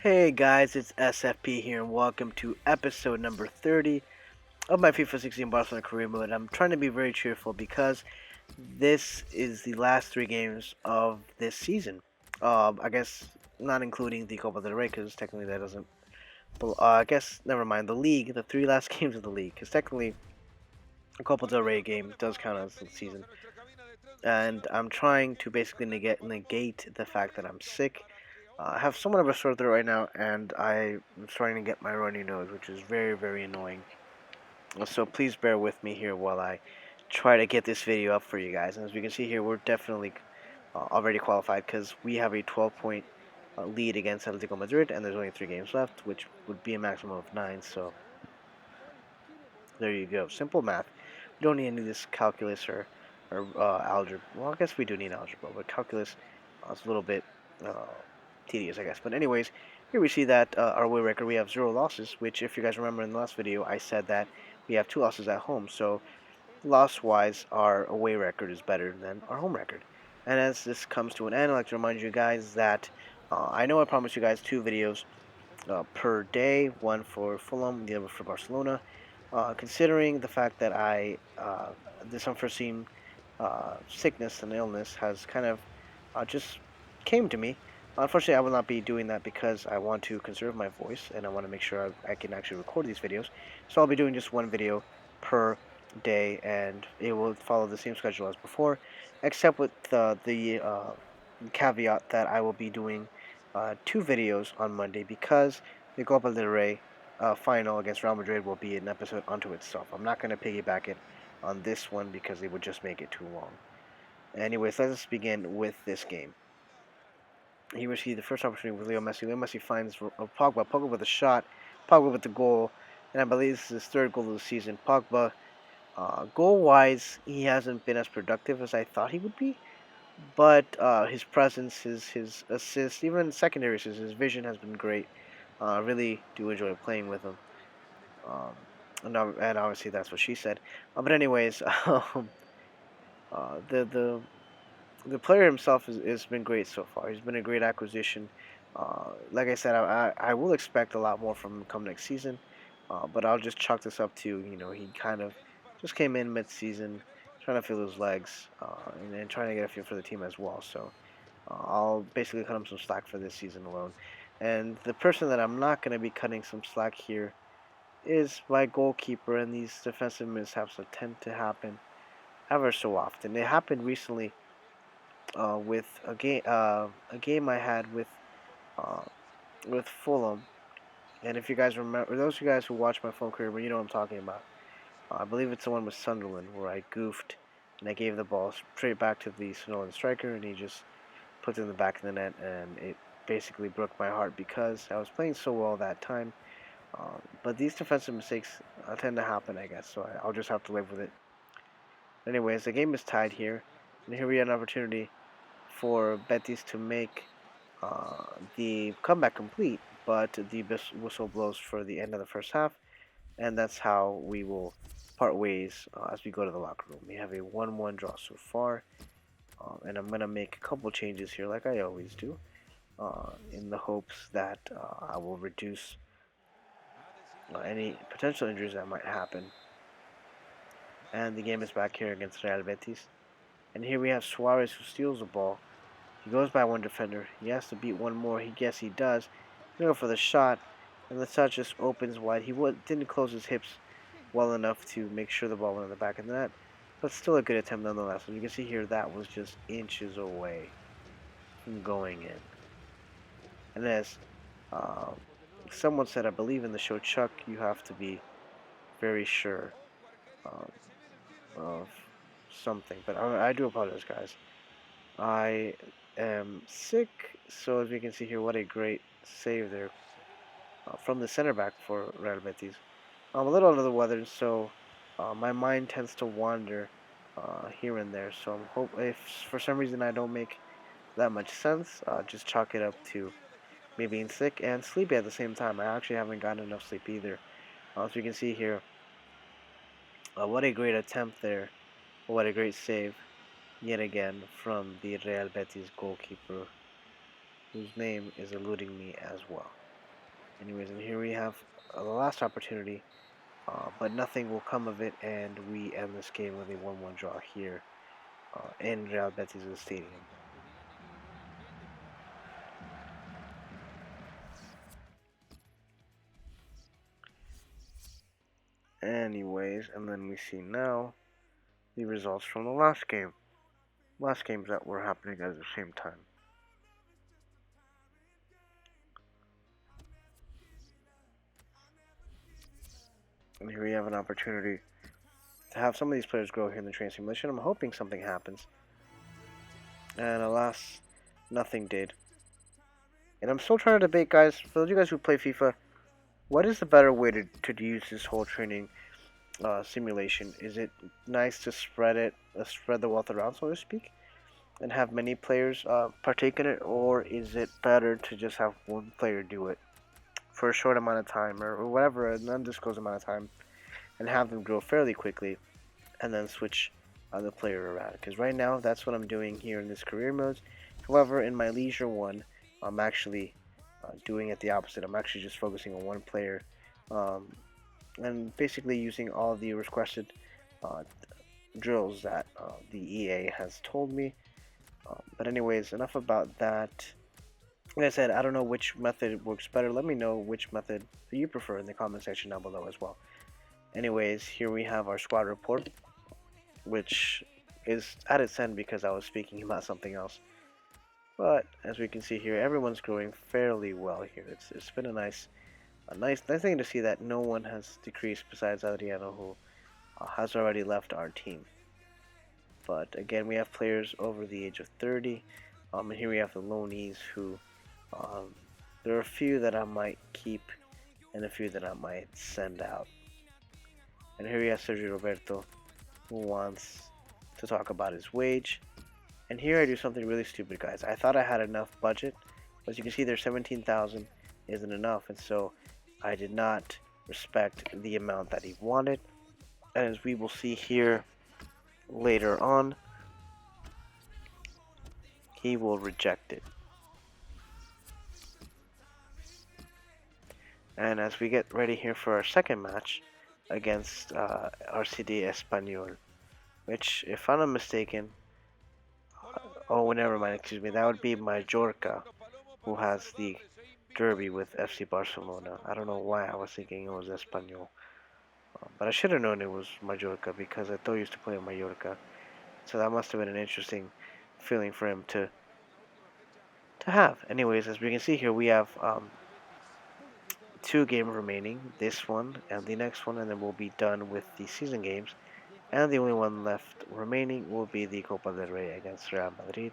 Hey guys, it's SFP here, and welcome to episode number 30 of my FIFA 16 Barcelona career mode. I'm trying to be very cheerful because this is the last three games of this season. I guess not including the Copa del Rey, because technically that doesn't. I guess never mind the league, the three last games of the league, because technically the Copa del Rey game does count as the season. And I'm trying to basically negate the fact that I'm sick. I have somewhat of a sore throat right now, and I'm starting to get my runny nose, which is very, very annoying. So please bear with me here while I try to get this video up for you guys. And as we can see here, we're definitely already qualified because we have a 12-point lead against Atletico Madrid, and there's only 3 games left, which would be a maximum of 9. So there you go. Simple math. We don't need any of this calculus or algebra. Well, I guess we do need algebra, but calculus is a little bit uh, tedious, I guess. But anyways, here we see that our away record, we have 0 losses, which if you guys remember in the last video, I said that we have 2 losses at home. So loss-wise, our away record is better than our home record. And as this comes to an end, I'd like to remind you guys that I know I promised you guys 2 videos per day, one for Fulham, the other for Barcelona. Considering the fact that this unforeseen sickness and illness has kind of just came to me. Unfortunately, I will not be doing that because I want to conserve my voice and I want to make sure I can actually record these videos. So I'll be doing just one video per day, and it will follow the same schedule as before, except with the caveat that I will be doing 2 videos on Monday because the Copa del Rey final against Real Madrid will be an episode unto itself. I'm not going to piggyback it on this one because it would just make it too long. Anyways, let us begin with this game. He received the first opportunity with Leo Messi. Leo Messi finds Pogba. Pogba with a shot. Pogba with the goal. And I believe this is his third goal of the season. Pogba, goal-wise, he hasn't been as productive as I thought he would be. But his presence, his assists, even secondary assists, his vision has been great. I really do enjoy playing with him. Um, and obviously that's what she said. But anyways, the the player himself has been great so far. He's been a great acquisition. Like I said, I will expect a lot more from him come next season. But I'll just chalk this up to, he kind of just came in mid-season, trying to feel his legs, and trying to get a feel for the team as well. So I'll basically cut him some slack for this season alone. And the person that I'm not going to be cutting some slack here is my goalkeeper, and these defensive mishaps that tend to happen ever so often. It happened recently with a game I had uh, with Fulham. And if you guys remember, those of you guys who watch my Fulham career, you know what I'm talking about. I believe it's the one with Sunderland where I goofed and I gave the ball straight back to the Sunderland striker, and he just put it in the back of the net, and it basically broke my heart because I was playing so well that time. But these defensive mistakes tend to happen, I guess, so I'll just have to live with it. Anyways, the game is tied here, and here we have an opportunity for Betis to make the comeback complete, but the whistle blows for the end of the first half, and that's how we will part ways as we go to the locker room. We have a 1-1 draw so far, and I'm going to make a couple changes here like I always do, in the hopes that I will reduce any potential injuries that might happen. And the game is back here against Real Betis. And here we have Suarez who steals the ball. He goes by one defender. He has to beat one more. He guess he does. He'll go for the shot, and the touch just opens wide. He didn't close his hips well enough to make sure the ball went in the back of the net, but still a good attempt nonetheless. As you can see here, that was just inches away from going in. And as uh, someone said, I believe in the show Chuck, you have to be very sure um, of something. But I do apologize, guys. I am sick, so as we can see here, what a great save there from the center back for Real Betis. I'm a little under the weather, so my mind tends to wander here and there. So I'm hope if for some reason I don't make that much sense, just chalk it up to me being sick and sleepy at the same time. I actually haven't gotten enough sleep either. As we can see here, what a great attempt there. What a great save yet again from the Real Betis goalkeeper, whose name is eluding me as well. Anyways, and here we have the last opportunity, but nothing will come of it, and we end this game with a 1-1 draw here in Real Betis' stadium. Anyways, and then we see now the results from the last game. Last games that were happening at the same time. And here we have an opportunity to have some of these players grow here in the training simulation. I'm hoping something happens. And alas, nothing did. And I'm still trying to debate, guys, for those of you guys who play FIFA, what is the better way to use this whole training simulation? Is it nice to spread the wealth around, so to speak, and have many players partake in it, or is it better to just have one player do it for a short amount of time, or whatever, an undisclosed amount of time, and have them grow fairly quickly, and then switch the player around? Because right now, that's what I'm doing here in this career mode. However, in my leisure one, I'm actually doing it the opposite. I'm actually just focusing on one player, um, and basically using all the requested uh, drills that the EA has told me. But anyways, enough about that. Like I said, I don't know which method works better. Let me know which method you prefer in the comment section down below as well. Anyways, here we have our squad report, which is at its end because I was speaking about something else. But as we can see here, everyone's growing fairly well here. It's been a nice thing to see that no one has decreased besides Adriano, who has already left our team. But again, we have players over the age of 30. And here we have the loanees who, um, there are a few that I might keep and a few that I might send out. And here we have Sergio Roberto, who wants to talk about his wage. And here I do something really stupid, guys. I thought I had enough budget, but as you can see there, 17,000 isn't enough, and so I did not respect the amount that he wanted. And as we will see here later on, he will reject it. And as we get ready here for our second match against RCD Espanyol, which, if I'm not mistaken, oh, never mind, excuse me, that would be Majorca, who has the derby with FC Barcelona. I don't know why I was thinking it was Espanyol, but I should have known it was Majorca because I thought he used to play in Mallorca. So that must have been an interesting feeling for him to have. Anyways, as we can see here, we have two games remaining, this one and the next one, and then we'll be done with the season games. And the only one left remaining will be the Copa del Rey against Real Madrid.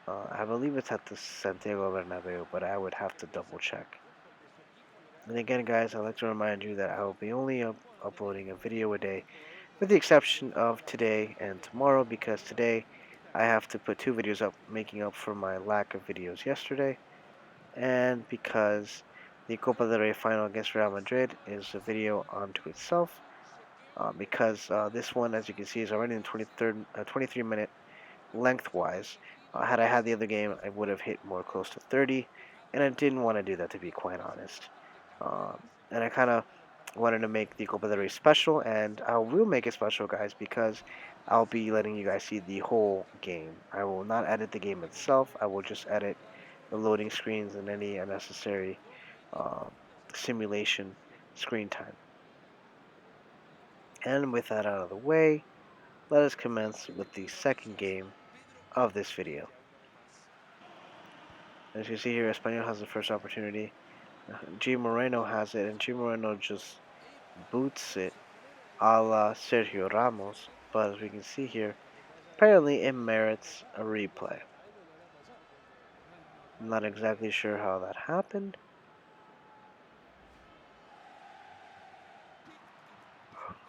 I believe it's at the Santiago Bernabeu, but I would have to double check. And again, guys, I'd like to remind you that I will be only uploading a video a day, with the exception of today and tomorrow, because today I have to put two videos up, making up for my lack of videos yesterday, and because the Copa del Rey final against Real Madrid is a video unto itself, because this one, as you can see, is already in 23-minute lengthwise. Had I had the other game, I would have hit more close to 30, and I didn't want to do that, to be quite honest. Um, and I kind of wanted to make the Copa del Rey special, and I will make it special, guys, because I'll be letting you guys see the whole game. I will not edit the game itself. I will just edit the loading screens and any unnecessary uh, simulation screen time. And with that out of the way, let us commence with the second game of this video. As you see here, Espanyol has the first opportunity. G. Moreno has it, and G. Moreno just boots it a la Sergio Ramos. But as we can see here, apparently it merits a replay. I'm not exactly sure how that happened.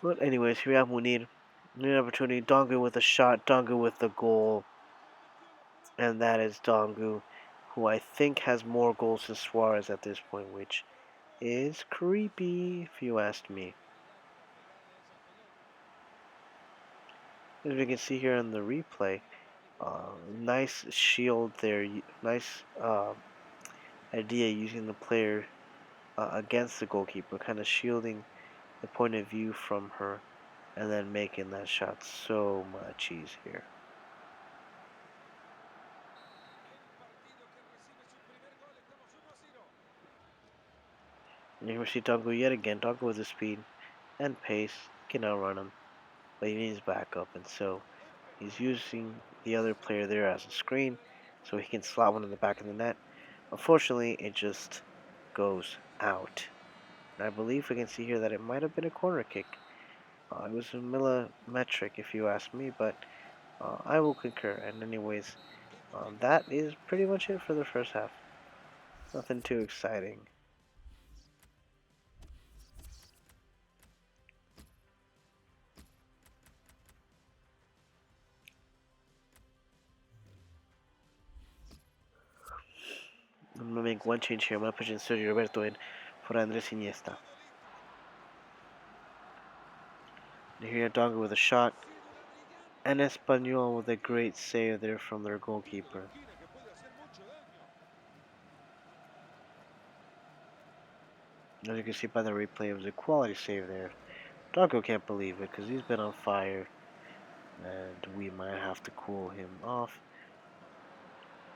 But anyways, here we have Munir. New opportunity, Dongu with a shot, Dongu with the goal. And that is Dongu, who I think has more goals than Suarez at this point, which is creepy, if you ask me. As we can see here in the replay, nice shield there, nice idea using the player against the goalkeeper, kind of shielding the point of view from her, and then making that shot so much easier. And here we see Dongo yet again. Dongo with the speed and pace can outrun him, but he needs backup, and so he's using the other player there as a screen so he can slot one in the back of the net. Unfortunately, it just goes out. And I believe we can see here that it might have been a corner kick. It was a millimetric, if you ask me, but I will concur. And anyways, that is pretty much it for the first half. Nothing too exciting. I'm gonna make one change here. I'm gonna put in Sergio Roberto in for Andres Iniesta. And here Dongo with a shot, and Espanyol with a great save there from their goalkeeper. As you can see by the replay, it was a quality save there. Dongo can't believe it because he's been on fire, and we might have to cool him off.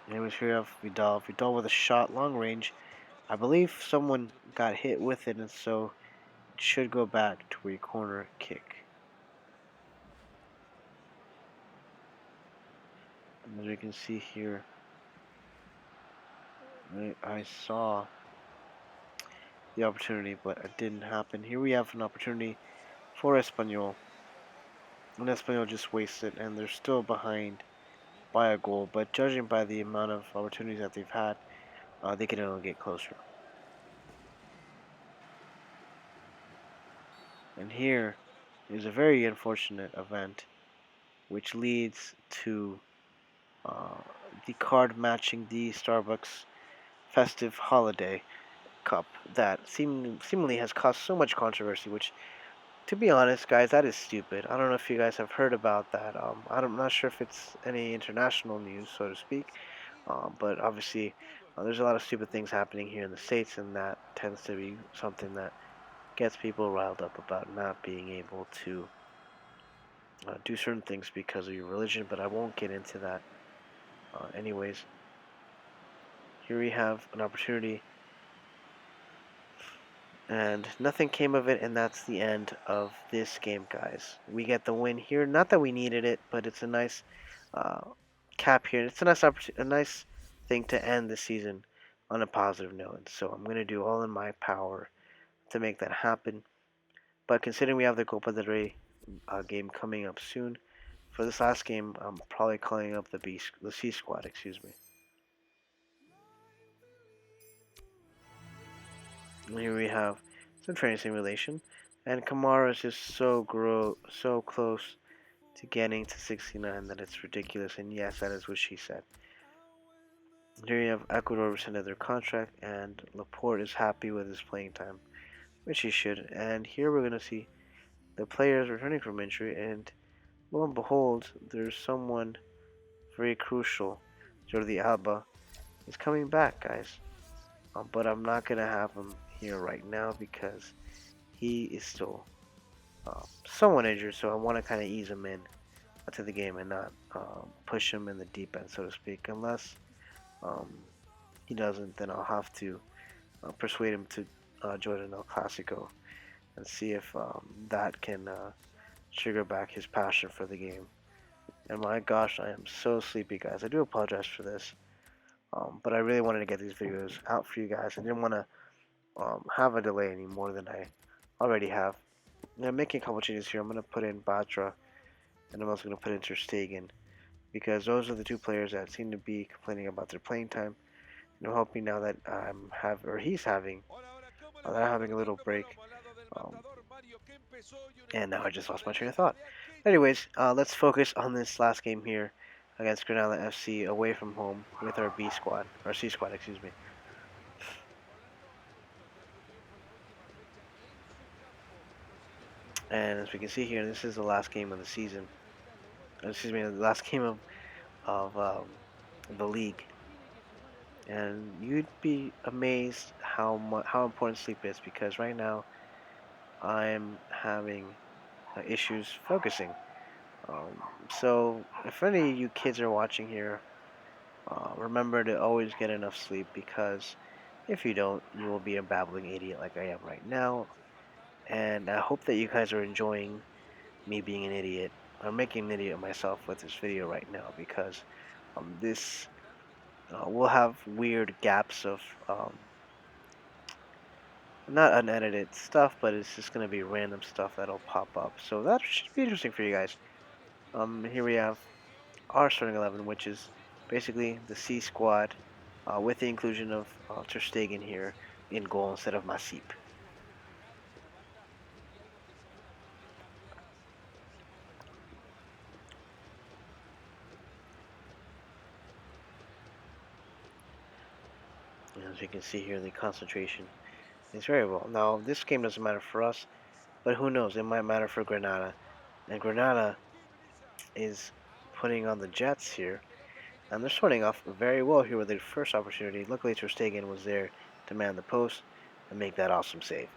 Anyways, here we have Vidal. Vidal with a shot, long range. I believe someone got hit with it, and so it should go back to a corner kick. And as we can see here, I saw the opportunity, but it didn't happen. Here we have an opportunity for Espanyol. And Espanyol just wasted, and they're still behind by a goal. But judging by the amount of opportunities that they've had, they can only get closer. And here is a very unfortunate event, which leads to uh, the card matching the Starbucks festive holiday cup that seemingly has caused so much controversy. Which, to be honest, guys, that is stupid. I don't know if you guys have heard about that. I'm not sure if it's any international news, so to speak. But obviously, there's a lot of stupid things happening here in the States, and that tends to be something that gets people riled up about not being able to do certain things because of your religion, but I won't get into that. Anyways, here we have an opportunity, and nothing came of it, and that's the end of this game, guys. We get the win here. Not that we needed it, but it's a nice uh, cap here. It's a a nice thing to end the season on a positive note. And so I'm going to do all in my power to make that happen. But considering we have the Copa del Rey game coming up soon, for this last game, I'm probably calling up the C squad. Excuse me. And here we have some training simulation, and Kamara is just so close to getting to 69 that it's ridiculous. And yes, that is what she said. Here you have Ecuador rescinded their contract, and Laporte is happy with his playing time, which he should. And here we're gonna see the players returning from injury, and lo and behold, there's someone very crucial. Jordi Alba is coming back, guys. But I'm not gonna have him here right now because he is still somewhat injured. So I want to kind of ease him in to the game and not push him in the deep end, so to speak. Unless um, he doesn't, then I'll have to persuade him to join an El Clasico and see if that can trigger back his passion for the game. And my gosh, I am so sleepy, guys. I do apologize for this. But I really wanted to get these videos out for you guys. I didn't want to have a delay any more than I already have. And I'm making a couple changes here. I'm going to put in Batra, and I'm also going to put in Ter Stegen, because those are the two players that seem to be complaining about their playing time. And I'm hoping now that he's having, that I'm having a little break. Um, and now I just lost my train of thought. Anyways, let's focus on this last game here against Granada FC away from home with our B squad, or C squad, excuse me. And as we can see here, this is the last game of the season. Excuse me, the last game of the league. And you'd be amazed how important sleep is because right now I'm having issues focusing. Um, so if any of you kids are watching here, remember to always get enough sleep because if you don't, you will be a babbling idiot like I am right now. And I hope that you guys are enjoying me being an idiot. I'm making an idiot of myself with this video right now because this will have weird gaps of not unedited stuff, but it's just going to be random stuff that'll pop up. So that should be interesting for you guys. Here we have our starting 11, which is basically the C squad with the inclusion of Ter Stegen here in goal instead of Masip. As you can see here, the concentration is very well. Now, this game doesn't matter for us, but who knows? It might matter for Granada. And Granada is putting on the Jets here, and they're starting off very well here with their first opportunity. Luckily, Ter Stegen was there to man the post and make that awesome save.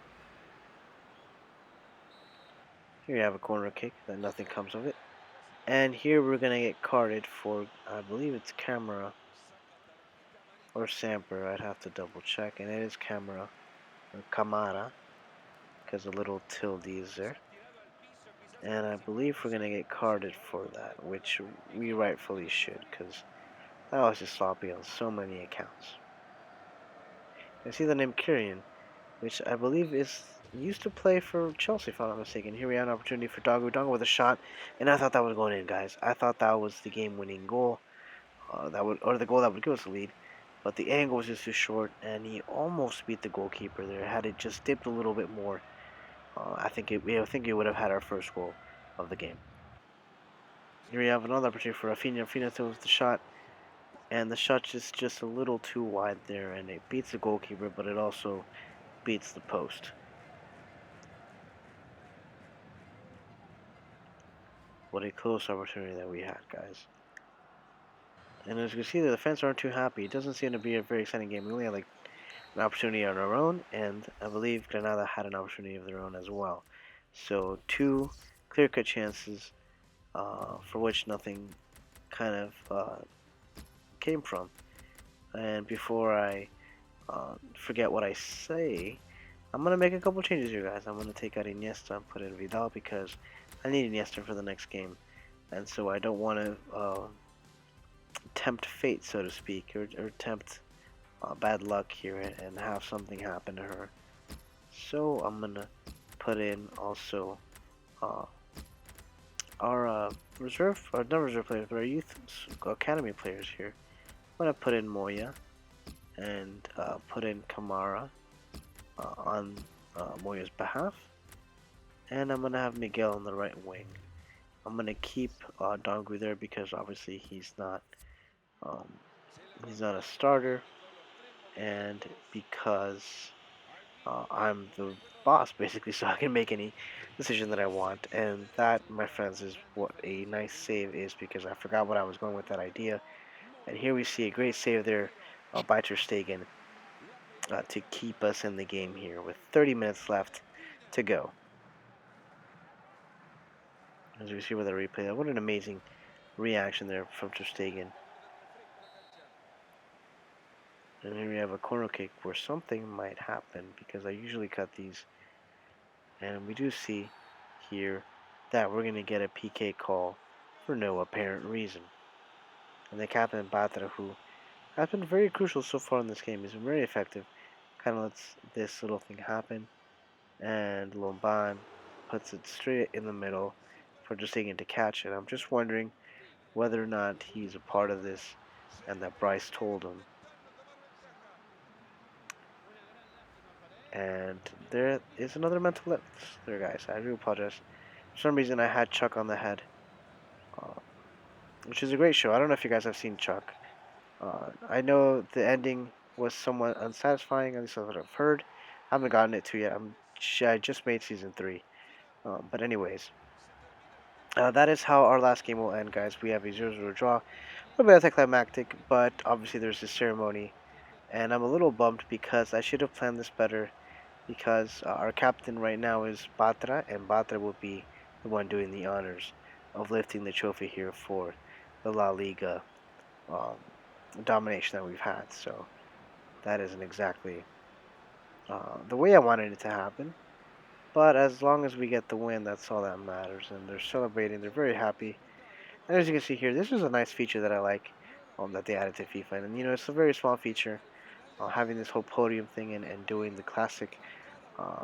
Here you have a corner kick that nothing comes of it. And here we're going to get carded for, I believe it's Camera or Samper. I'd have to double check. And it is Camera or Camara because the little tilde is there. And I believe we're going to get carded for that, which we rightfully should because that was just sloppy on so many accounts. I see the name Kyrian, which I believe is used to play for Chelsea, if I'm not mistaken. Here we have an opportunity for Dongu. Dongu with a shot, and I thought that was going in, guys. I thought that was the game-winning goal. Or the goal that would give us the lead, but the angle was just too short, and he almost beat the goalkeeper there. Had it just dipped a little bit more, I think it would have had our first goal of the game. Here we have another opportunity for Rafinha. Rafinha throws the shot, and the shot is just a little too wide there, and it beats the goalkeeper, but it also beats the post. What a close opportunity that we had, guys. And as you can see, the defense aren't too happy. It doesn't seem to be a very exciting game. We only had like an opportunity on our own, and I believe Granada had an opportunity of their own as well. So two clear-cut chances for which nothing kind of came from. And before I forget what I say, I'm going to make a couple changes here, guys. I'm going to take out Iniesta and put in Vidal because I need Iniesta for the next game. And so I don't want to tempt fate, so to speak, or tempt bad luck here and have something happen to her. So I'm gonna put in also uh, our reserve, or not reserve players, but our youth academy players here. I'm gonna put in Moya and put in Kamara on Moya's behalf, and I'm gonna have Miguel on the right wing. I'm gonna keep Dongu there because obviously um, he's not a starter, and because I'm the boss basically, so I can make any decision that I want. And that, my friends, is what a nice save is because I forgot what I was going with that idea. And here we see a great save there by Ter Stegen to keep us in the game here with 30 minutes left to go. As we see with the replay, what an amazing reaction there from Ter Stegen. And here we have a corner kick where something might happen because I usually cut these. And we do see here that we're going to get a Pique call for no apparent reason. And the captain, Batra, who has been very crucial so far in this game, he's been very effective, kind of lets this little thing happen. And Lomban puts it straight in the middle for just taking to catch it. I'm just wondering whether or not he's a part of this and that Bryce told him. And there is another mental lapse there, guys. I do apologize. For some reason, I had Chuck on the head, uh, which is a great show. I don't know if you guys have seen Chuck. I know the ending was somewhat unsatisfying, at least that's what I've heard. I haven't gotten it to yet. I just made season 3. But anyways, that is how our last game will end, guys. We have a 0-0 draw. A little bit anticlimactic, but obviously there's this ceremony and I'm a little bummed because I should have planned this better. Because our captain right now is Batra, and Batra will be the one doing the honors of lifting the trophy here for the La Liga um, domination that we've had. So that isn't exactly the way I wanted it to happen. But as long as we get the win, that's all that matters. And they're celebrating. They're very happy. And as you can see here, this is a nice feature that I like that they added to FIFA. And it's a very small feature, having this whole podium thing and doing the uh,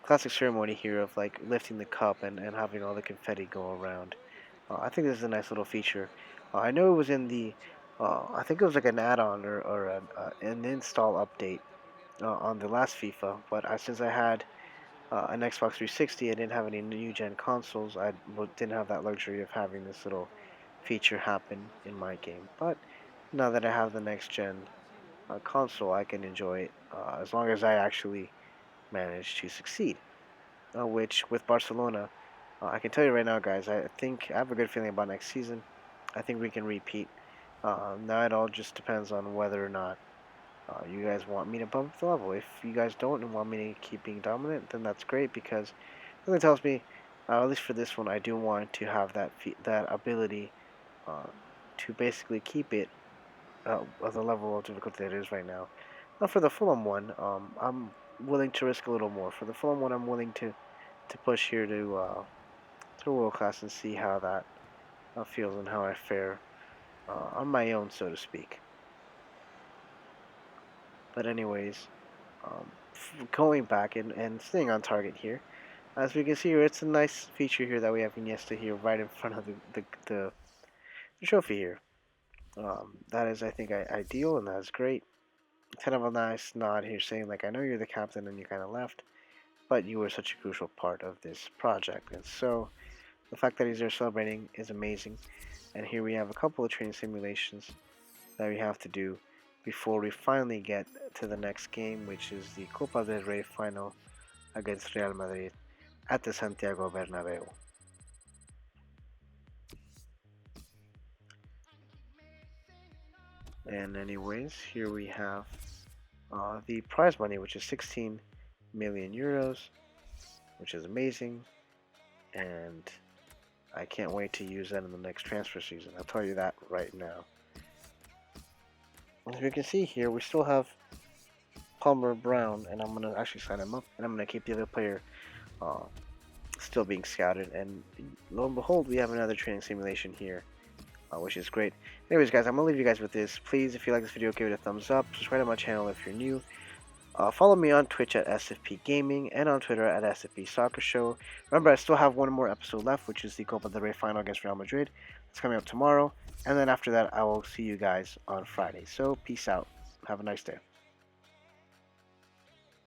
classic ceremony here of like lifting the cup and having all the confetti go around. I think this is a nice little feature. I know it was in the, I think it was like an add-on or an install update on the last FIFA, but since I had an Xbox 360, I didn't have any new gen consoles. I didn't have that luxury of having this little feature happen in my game. But now that I have the next gen console, I can enjoy it as long as I actually manage to succeed. Which with Barcelona, I can tell you right now, guys, I think I have a good feeling about next season. I think we can repeat. Now it all just depends on whether or not you guys want me to bump the level. If you guys don't and want me to keep being dominant, then that's great because it tells me, at least for this one, I do want to have that ability uh, to basically keep it at the level of difficulty that it is right now. Now for the Fulham one, I'm willing to risk a little more. For the Fulham one, I'm willing to push here to world class and see how that feels and how I fare on my own, so to speak. But anyways, going back and staying on target here, as we can see here, it's a nice feature here that we have Iniesta here right in front of the trophy here. That is, I think, ideal, and that's great. Kind of a nice nod here saying, like, I know you're the captain and you kind of left, but you were such a crucial part of this project. And so the fact that he's there celebrating is amazing. And here we have a couple of training simulations that we have to do before we finally get to the next game, which is the Copa del Rey final against Real Madrid at the Santiago Bernabeu. And anyways, here we have the prize money, which is 16 million euros, which is amazing, and I can't wait to use that in the next transfer season. I'll tell you that right now. As we can see here, we still have Palmer Brown, and I'm gonna actually sign him up, and I'm gonna keep the other player uh, still being scouted. And lo and behold, we have another training simulation here, which is great. Anyways, guys, I'm gonna leave you guys with this. Please, if you like this video, give it a thumbs up. Subscribe to my channel if you're new. Follow me on Twitch at SFP Gaming and on Twitter at SFP Soccer Show. Remember, I still have one more episode left, which is the Copa del Rey final against Real Madrid. It's coming up tomorrow, and then after that, I will see you guys on Friday. So, peace out. Have a nice day.